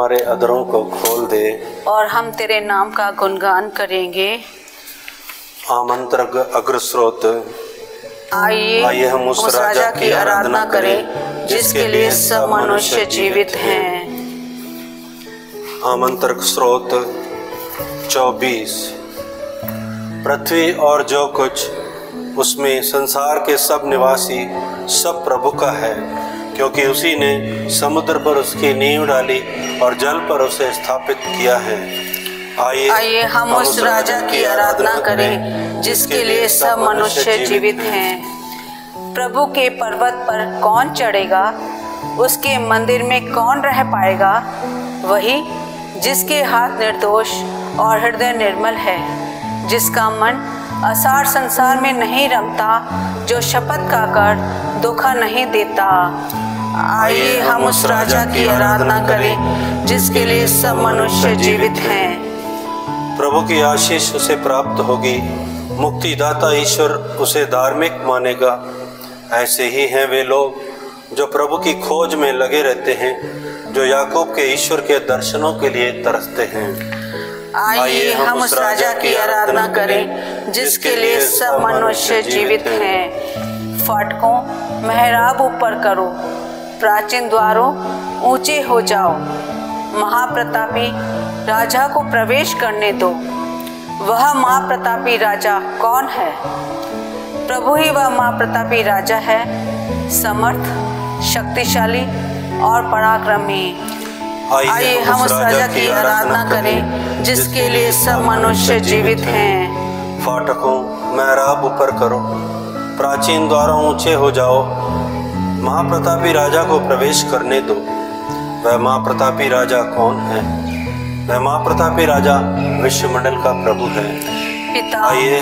हमारे अधरों को खोल दे और हम तेरे नाम का गुणगान करेंगे। आमंत्रक अग्रस्रोत। आइए हम उस राजा की आराधना करें जिसके लिए सब मनुष्य जीवित हैं। आमंत्रक स्रोत 24। पृथ्वी और जो कुछ उसमें संसार के सब निवासी सब प्रभु का है, क्योंकि उसी ने समुद्र पर उसकी नींव डाली और जल पर उसे स्थापित किया है। आइए हम उस राजा की आराधना करें जिसके लिए सब मनुष्य जीवित हैं। प्रभु के पर्वत पर कौन चढ़ेगा, उसके मंदिर में कौन रह पाएगा? वही जिसके हाथ निर्दोष और हृदय निर्मल है, जिसका मन असार संसार में नहीं रमता, जो शपथ खाकर धोखा नहीं देता। आइए हम उस राजा की आराधना करें जिसके लिए सब मनुष्य जीवित हैं। प्रभु की आशीष उसे प्राप्त होगी, मुक्तिदाता ईश्वर उसे धार्मिक मानेगा। ऐसे ही हैं वे लोग जो प्रभु की खोज में लगे रहते हैं, जो याकूब के ईश्वर के दर्शनों के लिए तरसते हैं। आइए हम उस राजा की आराधना करें जिसके लिए सब मनुष्य जीवित हैं। फाटकों मेहराब ऊपर करो, प्राचीन द्वारों ऊंचे हो जाओ। महाप्रतापी राजा को प्रवेश करने दो। वह महाप्रतापी राजा कौन है? प्रभु ही वह महाप्रतापी राजा है, समर्थ, शक्तिशाली और पराक्रमी। आइए हम उस राजा की आराधना करें जिसके लिए सब मनुष्य जीवित हैं। फाटकों मेहराब ऊपर करो, प्राचीन द्वारों ऊंचे हो जाओ। महाप्रतापी राजा को प्रवेश करने दो। वह महाप्रतापी राजा कौन है? वह महाप्रतापी राजा विश्वमंडल का प्रभु है। पिता, आइए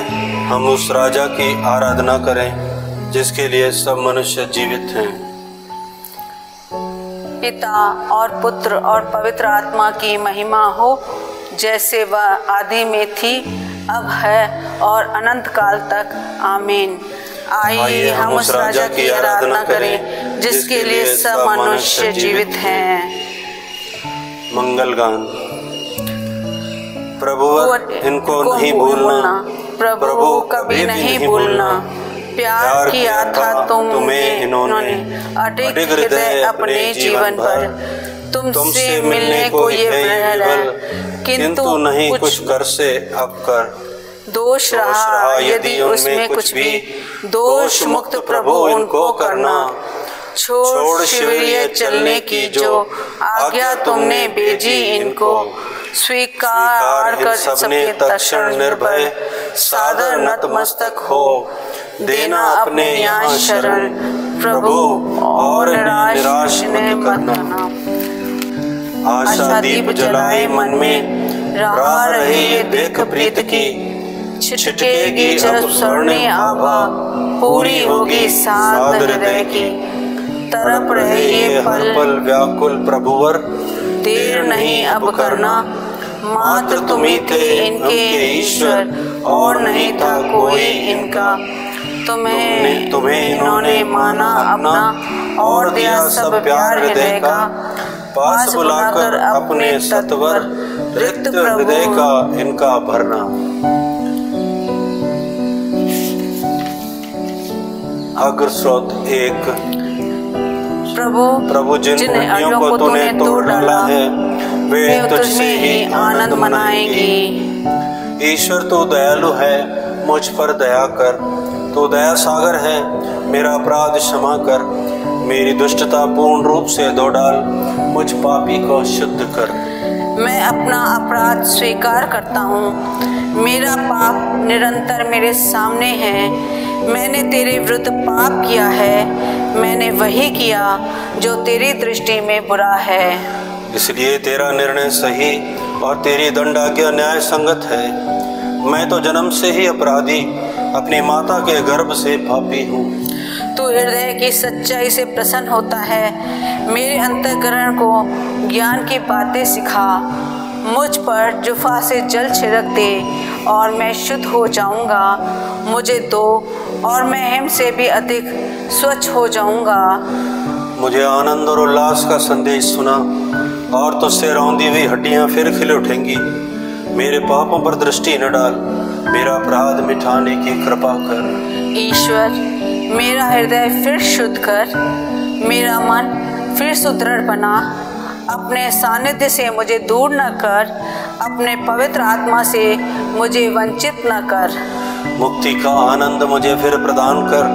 हम उस राजा की आराधना करें जिसके लिए सब मनुष्य जीवित हैं। पिता और पुत्र और पवित्र आत्मा की महिमा हो, जैसे वह आदि में थी, अब है और अनंत काल तक। आमीन। आइए हम उस राजा की आराधना करें जिसके लिए सब मनुष्य जीवित हैं। मंगल गान। प्रभु इनको नहीं भूलना, प्रभु कभी नहीं भूलना। प्यार किया था तुम्हें इन्होंने, अडिग हृदय अपने जीवन पर। तुमसे मिलने को ये प्रहर, किंतु नहीं कुछ कर से अब कर। दोष रहा यदि उनमें कुछ भी, दोष मुक्त प्रभु उनको करना। छोड़ शिविर चलने की जो आज्ञा तुमने भेजी इनको। स्वीकार कर सबके तक्षण निर्भय, सादर नतमस्तक हो। देना अपने यहाँ शरण प्रभु, और निराश न करना। आशा दीप जलाए मन में, राह रहे ये देख प्रीत की। छिटकेगी जब स्वर्णिम आभा, पूरी होगी साध हृदय की। तरप रहे ये पल पल व्याकुल प्रभुवर, देर नहीं अब करना। मात्र तुम ही थे इनके ईश्वर, और नहीं था कोई इनका। तुम्हें इन्होंने माना अपना, और दिया सब प्यार हृदय का। पास बुलाकर अपने सत्वर, रिक्त हृदय का इनका भरना। अग्रस्रोत 1। प्रभु जिन अड़ियों को तूने तोड़ डाला है, वे तुझसे ही आनंद मनाएंगी। ईश्वर तू दयालु है, मुझ पर दया कर। तू दया सागर है, मेरा अपराध क्षमा कर। मेरी दुष्टता पूर्ण रूप से धो डाल, मुझ पापी को शुद्ध कर। मैं अपना अपराध स्वीकार करता हूँ, मेरा पाप निरंतर मेरे सामने है। मैंने तेरे विरुद्ध पाप किया है, मैंने वही किया जो तेरी दृष्टि में बुरा है। इसलिए तेरा निर्णय सही और तेरी दंडाज्ञा न्याय संगत है। मैं तो जन्म से ही अपराधी, अपनी माता के गर्भ से पापी हूँ। तू हृदय की सच्चाई से प्रसन्न होता है, मेरे अंतःकरण को ज्ञान की बातें सिखा। मुझ पर जुफा से जल छिड़क दे और मैं शुद्ध हो जाऊंगा। मुझे दो और मैं हिम से भी अधिक स्वच्छ हो जाऊंगा। मुझे आनंद और उल्लास का संदेश सुना, और तुझसे रौंदी हुई हड्डियां फिर खिल उठेंगी। मेरे पापों पर दृष्टि न डाल, मेरा अपराध मिटाने की कृपा कर। ईश्वर, मेरा हृदय फिर शुद्ध कर, मेरा मन फिर सुदृढ़ बना। अपने सानिध्य से मुझे दूर न कर, अपने पवित्र आत्मा से मुझे वंचित न कर। मुक्ति का आनंद मुझे फिर प्रदान कर,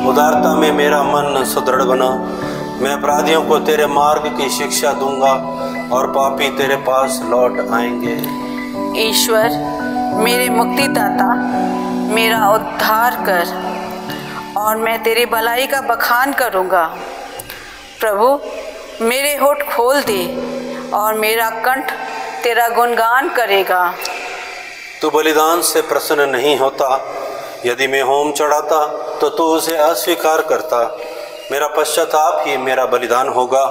उदारता में मेरा मन सुदृढ़ बना। मैं अपराधियों को तेरे मार्ग की शिक्षा दूंगा और पापी तेरे पास लौट आएंगे। ईश्वर, मेरे मुक्तिदाता, मेरा उद्धार कर और मैं तेरी भलाई का बखान करूंगा। प्रभु, मेरे होठ खोल दे और मेरा कंठ तेरा गुणगान करेगा। तू बलिदान से प्रसन्न नहीं होता, यदि मैं होम चढ़ाता तो तू उसे अस्वीकार करता। मेरा पश्चाताप ही मेरा बलिदान होगा,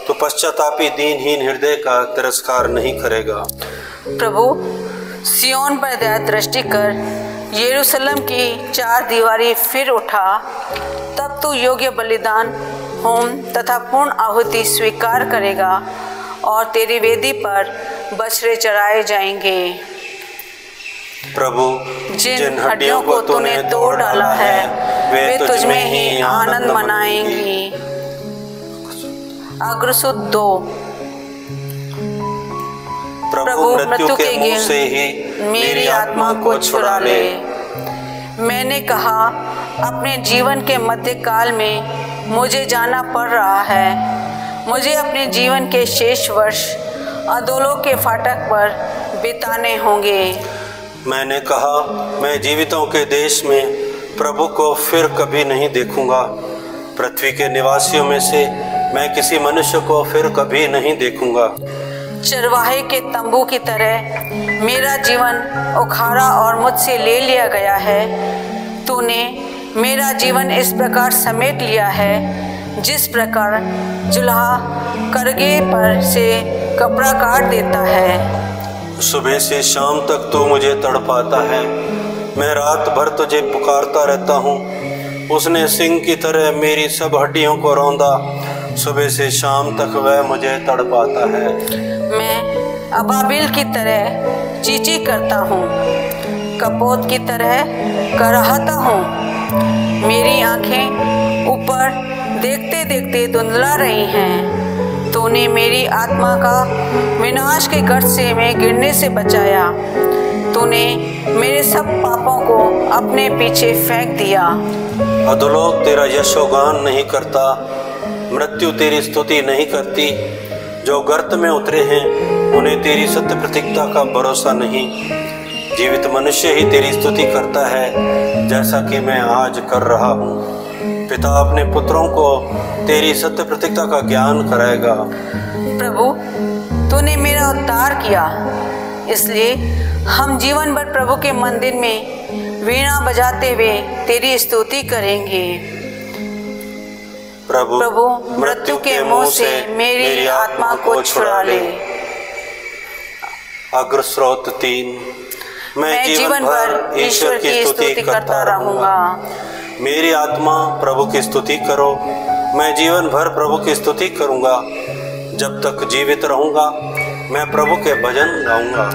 तो पश्चातापी दीनहीन हृदय का तिरस्कार नहीं करेगा। प्रभु, सियोन पर दया दृष्टि कर, यरूशलेम की चार दीवारी फिर उठा। तब तू योग्य बलिदान, होम तथा पूर्ण आहुति स्वीकार करेगा और तेरी वेदी पर बछड़े चढ़ाए जाएंगे। प्रभु, जिन हड्डियों को तूने तोड़ डाला है वे तुझमें ही आनंद मनाएंगी। अग्रसुत 2। प्रभु, मृत्यु के मुंह से ही मेरी आत्मा को छुड़ा ले। मैंने कहा, अपने जीवन के मध्यकाल में मुझे जाना पड़ रहा है। मुझे अपने जीवन के शेष वर्ष अधोलोक के फाटक पर बिताने होंगे। मैंने कहा, मैं जीवितों के देश में प्रभु को फिर कभी नहीं देखूंगा। पृथ्वी के निवासियों में से मैं किसी मनुष्य को फिर कभी नहीं देखूंगा। चरवाहे के तंबू की तरह मेरा जीवन उखाड़ा और मुझसे ले लिया गया है। तूने मेरा जीवन इस प्रकार समेट लिया है, जिस प्रकार जुल्हा करगे पर से कपड़ा काट देता है। सुबह से शाम तक तू मुझे तड़पाता है, मैं रात भर तुझे पुकारता रहता हूँ। उसने सिंह की तरह मेरी सब हड्डियों को रौंदा, सुबह से शाम तक वह मुझे तड़पाता है। मैं अबाबिल की तरह चींची करता हूँ, कपोत की तरह कराहता हूँ। मेरी आंखें ऊपर देखते देखते धुंधला रही हैं। तूने मेरी आत्मा का विनाश के गर्त से मैं गिरने से बचाया। तूने मेरे सब पापों को अपने पीछे फेंक दिया। अधोलोक तेरा यशोगान नहीं करता, मृत्यु तेरी स्तुति नहीं करती। जो गर्त में उतरे हैं उन्हें तेरी सत्य प्रतीकता का भरोसा नहीं। जीवित मनुष्य ही तेरी स्तुति करता है, जैसा कि मैं आज कर रहा हूँ। पिता अपने पुत्रों को तेरी सत्य प्रतीकता का ज्ञान कराएगा। प्रभु, तूने मेरा उद्धार किया, इसलिए हम जीवन भर प्रभु के मंदिर में वीणा बजाते हुए तेरी स्तुति करेंगे। प्रभु, मृत्यु के मुंह से मेरी आत्मा को छुड़ा ले। अग्रस्रोत 3। मैं जीवन भर ईश्वर की स्तुति करता रहूंगा। मेरी आत्मा प्रभु की स्तुति करो। मैं जीवन भर प्रभु की स्तुति करूंगा। जब तक जीवित रहूंगा मैं प्रभु के भजन गाऊंगा।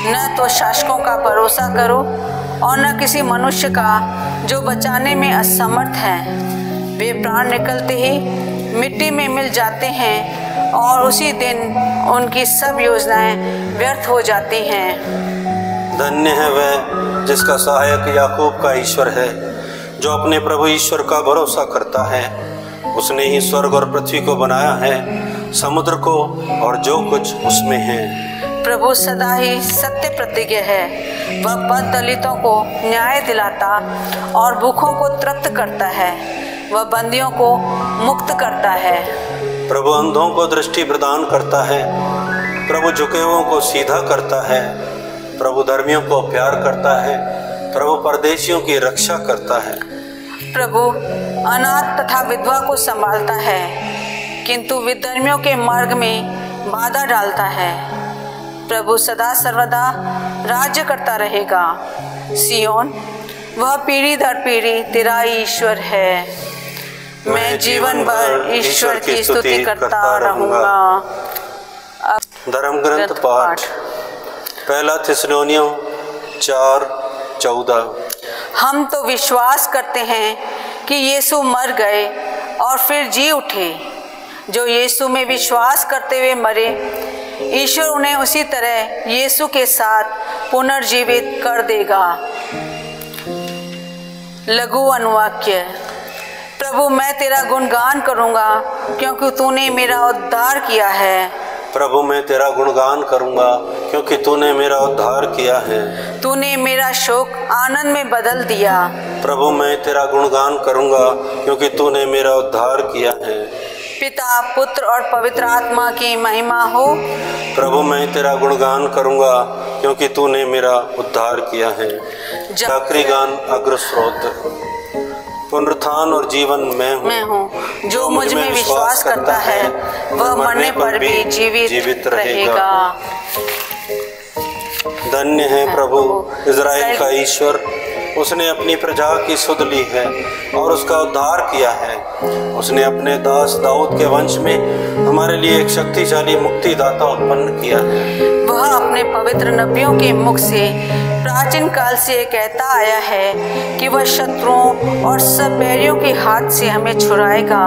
न तो शासकों का भरोसा करो और न किसी मनुष्य का जो बचाने में असमर्थ है। वे प्राण निकलते ही मिट्टी में मिल जाते हैं और उसी दिन उनकी सब योजनाएं व्यर्थ हो जाती हैं। धन्य है वह जिसका सहायक याकूब का ईश्वर है, जो अपने प्रभु ईश्वर का भरोसा करता है। उसने ही स्वर्ग और पृथ्वी को बनाया है, समुद्र को और जो कुछ उसमें है। प्रभु सदा ही सत्य प्रतिज्ञ है। वह पद दलितों को न्याय दिलाता और भूखों को तृप्त करता है। वह बंदियों को मुक्त करता है। प्रभु अंधों को दृष्टि प्रदान करता है। प्रभु झुके हुओं को सीधा करता है। प्रभु धर्मियों को प्यार करता है। प्रभु परदेशियों की रक्षा करता है। प्रभु अनाथ तथा विधवा को संभालता है, किंतु विधर्मियों के मार्ग में बाधा डालता है। प्रभु सदा सर्वदा राज्य करता रहेगा। सियोन, वह पीढ़ी दर पीढ़ी तेरा ईश्वर है। मैं जीवन भर ईश्वर की स्तुति करता रहूंगा। धर्म ग्रंथ पाठ। पहला थिस्सलुनीयों 4:14। हम तो विश्वास करते हैं कि यीशु मर गए और फिर जी उठे। जो यीशु में विश्वास करते हुए मरे, ईश्वर उन्हें उसी तरह यीशु के साथ पुनर्जीवित कर देगा। लघु अनुवाक्य। प्रभु, मैं तेरा गुणगान करूंगा क्योंकि तूने मेरा उद्धार किया है। प्रभु, मैं तेरा गुणगान करूंगा क्योंकि तूने मेरा उद्धार किया है। तूने मेरा शोक आनंद में बदल दिया। प्रभु, मैं तेरा गुणगान करूंगा क्योंकि तूने मेरा उद्धार किया है। पिता, पुत्र और पवित्र आत्मा की महिमा हो। प्रभु, मैं तेरा गुणगान करूंगा क्योंकि तूने मेरा उद्धार किया है। जाकरी गान अग्रस्रोत। पुनरुत्थान और जीवन मैं हूँ। जो मुझ में विश्वास करता है वह मरने पर भी जीवित रहेगा। धन्य है प्रभु इज़राइल का ईश्वर, उसने अपनी प्रजा की सुध ली है और उसका उद्धार किया है। उसने अपने दास दाऊद के वंश में हमारे लिए एक शक्तिशाली मुक्तिदाता उत्पन्न किया है। वह अपने पवित्र नबियों के मुख से प्राचीन काल से ये कहता आया है कि वह शत्रुओं और सब बैरियों के हाथ से हमें छुड़ाएगा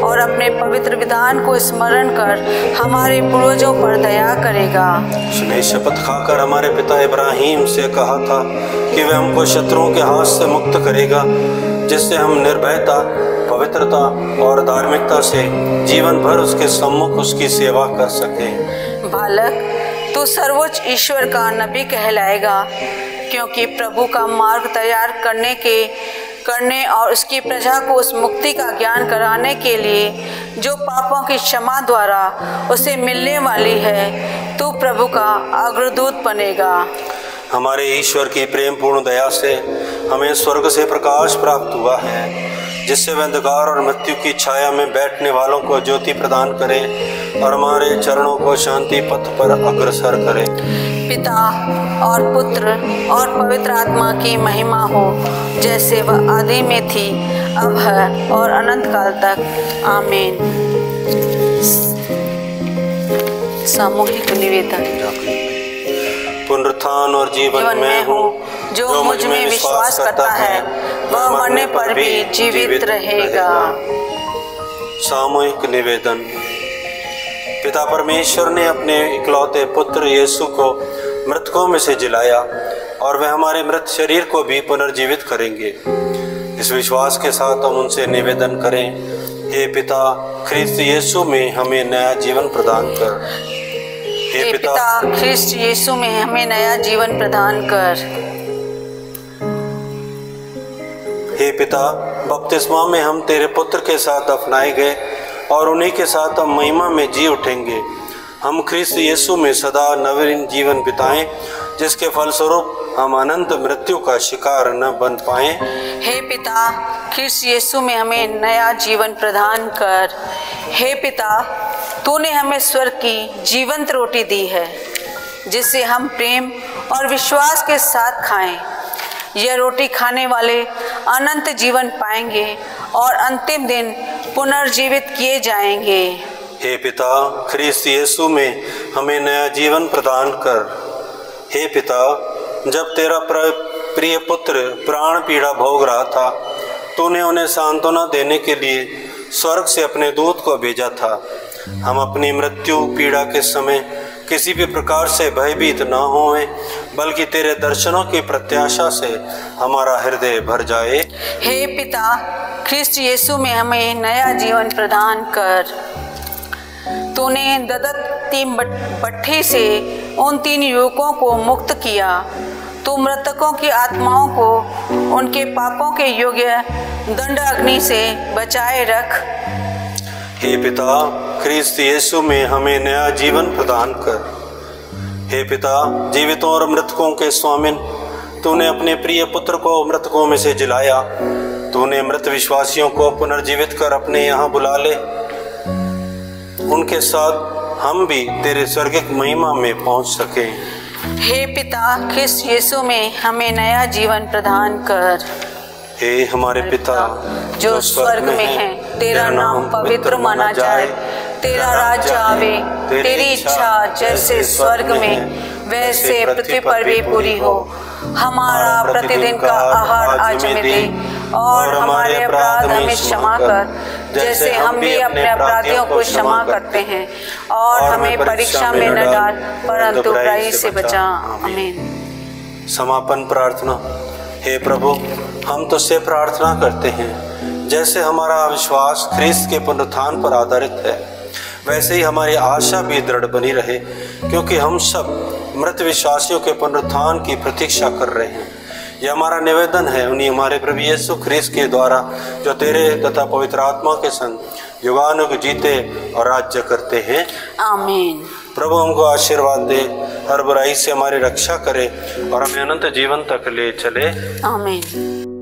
और अपने पवित्र विधान को स्मरण कर हमारे पूर्वजों पर दया करेगा। उसने शपथ खाकर हमारे पिता इब्राहिम से कहा था कि वह हमको शत्रुओं के हाथ से मुक्त करेगा, जिससे हम निर्भयता, पवित्रता और धार्मिकता से जीवन भर उसके सम्मुख उसकी सेवा कर सकें। बालक, तू सर्वोच्च ईश्वर का नबी कहलाएगा, क्योंकि प्रभु का मार्ग तैयार करने और उसकी प्रजा को उस मुक्ति का ज्ञान कराने के लिए जो पापों की क्षमा द्वारा उसे मिलने वाली है, तू प्रभु का अग्रदूत बनेगा। हमारे ईश्वर की प्रेम पूर्ण दया से हमें स्वर्ग से प्रकाश प्राप्त हुआ है, जिससे वह अंधकार और मृत्यु की छाया में बैठने वालों को ज्योति प्रदान करे और हमारे चरणों को शांति पथ पर अग्रसर करे। पिता और पुत्र और पवित्र आत्मा की महिमा हो, जैसे वह आदि में थी, अब है और अनंत काल तक। आमीन। सामूहिक निवेदन। पुनरुत्थान और जीवन मैं हूँ। जो मुझ में विश्वास करता है वह मरने पर भी जीवित रहेगा। सामूहिक निवेदन। पिता परमेश्वर ने अपने इकलौते पुत्र यीशु को मृतकों में से जिलाया और वह हमारे मृत शरीर को भी पुनर्जीवित करेंगे। इस विश्वास के साथ हम उनसे निवेदन करें, हे पिता, ख्रिस्त यीशु में हमें नया जीवन प्रदान कर। हे पिता, ख्रिस्त यीशु में हमें नया जीवन प्रदान कर। हे पिता, बपतिस्मा में हम तेरे पुत्र के साथ दफनाए गए और उन्हीं के साथ हम महिमा में जी उठेंगे। हम ख्रिस्त यीशु में सदा नवीन जीवन बिताएं, जिसके फलस्वरूप हम अनंत मृत्यु का शिकार न बन पाएं। हे पिता, ख्रिस्त यीशु में हमें नया जीवन प्रदान कर। हे पिता, तूने हमें स्वर्ग की जीवंत रोटी दी है, जिसे हम प्रेम और विश्वास के साथ खाएं। यह रोटी खाने वाले अनंत जीवन पाएंगे और अंतिम दिन पुनर्जीवित किए जाएंगे। हे पिता, ख्रिस्त यीशु में हमें नया जीवन प्रदान कर। हे पिता, जब तेरा प्रिय पुत्र प्राण पीड़ा भोग रहा था, तूने उन्हें सांत्वना देने के लिए स्वर्ग से अपने दूत को भेजा था। हम अपनी मृत्यु पीड़ा के समय किसी भी प्रकार से भयभीत न होएं, बल्कि तेरे दर्शनों की प्रत्याशा से हमारा हृदय भर जाए। हे पिता, ख्रिस्त यीशु में हमें नया जीवन प्रदान कर। तूने ददती भट्ठी से उन 3 युवकों को मुक्त किया। तू मृतकों की आत्माओं को उनके पापों के योग्य दंड अग्नि से बचाए रख। हे पिता, ख्रिस्त यीशु में हमें नया जीवन प्रदान कर। हे पिता, जीवितों और मृतकों के स्वामिन, तूने अपने प्रिय पुत्र को मृतकों में से जिलाया। तूने मृत विश्वासियों को पुनर्जीवित कर अपने यहाँ बुला ले। उनके साथ हम भी तेरे स्वर्गिक महिमा में पहुँच सकें। हे पिता, ख्रिस्त यीशु में हमें नया जीवन प्रदान कर। हे हमारे पिता जो स्वर्ग में है, तेरा नाम पवित्र माना जाए, तेरा राज्य आवे, तेरी इच्छा जैसे स्वर्ग में वैसे पृथ्वी पर भी पूरी हो। हमारा प्रतिदिन का आहार आज हमें दे, और हमारे अपराध हमें क्षमा कर, जैसे हम भी अपने अपराधियों को क्षमा करते हैं, और हमें परीक्षा में न डाल, परंतु बुराई से बचा। आमीन। समापन प्रार्थना। हे प्रभु, हम तुझसे प्रार्थना करते हैं, जैसे हमारा विश्वास ख्रीस्त के पुनरुत्थान पर आधारित है, वैसे ही हमारी आशा भी दृढ़ बनी रहे, क्योंकि हम सब मृत विश्वासियों के पुनरुत्थान की प्रतीक्षा कर रहे हैं। यह हमारा निवेदन है उन्हीं हमारे प्रभु यीशु ख्रीस्त के द्वारा, जो तेरे तथा पवित्र आत्मा के संग युगानुग जीते और राज्य करते हैं। आमीन। प्रभु हमको आशीर्वाद दे, हर बुराई से हमारी रक्षा करे और हमें अनंत जीवन तक ले चले। आमीन।